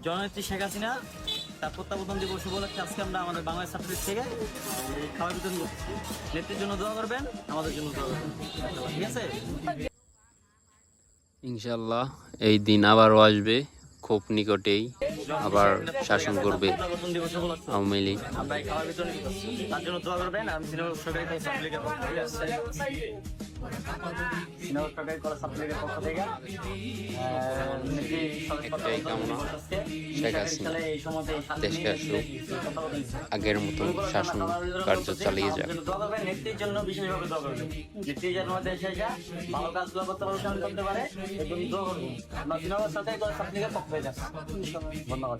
জননেত্রী শেখ হাসিনা তার প্রত্যাবর্তন দিবস উপলক্ষে আজকে আমরা আমাদের বাংলাদেশ ছাত্রলীগ থেকে এই খাবার বিতরণ করতেছি। নেত্রীর জন্য দোয়া করবেন, আমাদের জন্য দোয়া করবেন, ঠিক আছে? ইনশাল্লাহ এই দিন আবারও আসবে, খুব নিকটেই আবার শাসন করবে প্রত্যাবর্তন দিবস উপলক্ষে আওয়ামী লীগ। আমরা এই খাবার বিতরণ করতেছি, তার জন্য দোয়া করবেন। আমি সিনেমা সরকারি কলেজ ছাত্রলীগের পক্ষ থেকে সিনেমা সরকারি কলেজ ছাত্রলীগের পক্ষ থেকে একটাই কামনা, শেখ হাসিনা দেশকে আসুক, আগের মতন শাসন কার্য চালিয়ে যাক। নেত্রীর জন্য বিশেষভাবে দোয়া করবেন। নেত্রী যেন দেশে এসে ভালো কাজগুলো করতে পারে, অনুসরণ করতে পারে, এবং দোয়া করবেন। আমরা সিনেমা সরকারি কলেজ ছাত্রলীগের পক্ষ থেকে যাচ্ছি। ধন্যবাদ।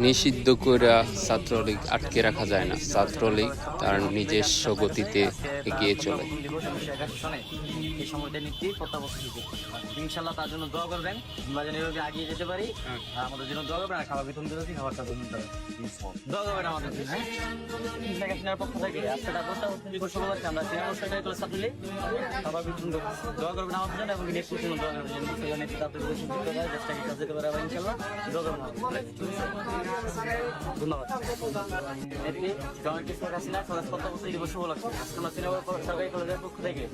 নিষিদ্ধ করে ছাত্রলীগ আটকে রাখা যায় না, ছাত্রলীগ তার নিজস্ব গতিতে এগিয়ে চলে। এই সময়টা নেত্রী প্রত্যাবর্তন ইনশাল্লাহ তার জন্য দোয়া করবেন, আমরা যেন এভাবে আগিয়ে যেতে পারি। আর আমাদের জন্য দোয়া করবেন, আর খাবার বিতরণ দিতেছি, খাবারটা বিতরণ করবেন, দোয়া করবেন আমাদের জন্য। হ্যাঁ, শেখ হাসিনার পক্ষ থেকে আজকে প্রত্যাবর্তন দিবস উপলক্ষে আমরা সিনেমা সরকারি কলেজ ছাত্রলীগ খাবার বিতরণ করতেছি। দোয়া করবেন আমাদের জন্য এবং নেত্রীর জন্য দোয়া করবেন, যেন নেত্রী তাদের দেশে জিততে পারে, দেশটাকে কাজ দিতে পারে। আবার ইনশাল্লাহ দোয়া করবেন আমাদের। ধন্যবাদ। নেত্রী জননেত্রী শেখ হাসিনা প্রত্যাবর্তন দিবস উপলক্ষে আজকে আমরা সিনেমা সরকারি কলেজের পক্ষ থেকে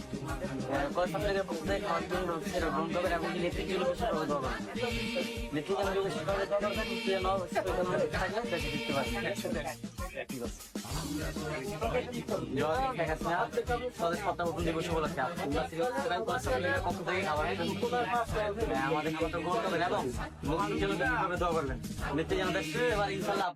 কলেজ ছাত্রলীগের পক্ষ থেকে খাওয়ার জন্য গ্রহণ করবেন এবং নেত্রী যেগুলো বিশেষভাবে দোয়া করবেন। নেত্রী যেন বিশেষভাবে দোয়া করবেন, নেত্রী যেন থাকলে দেশে জিততে পারে। ঠিক আছে। জননেত্রী শেখ হাসিনা প্রত্যাবর্তন দিবস উপলক্ষে আমরা সিনেমা সরকারি কলেজ ছাত্রলীগের পক্ষ থেকে খাবার আমাদের খাবারটা গ্রহণ করবেন এবং নেত্রী যেন বিশেষভাবে দোয়া করবেন। নেত্রী যেন দেশে এবার ইনশাল্লাহ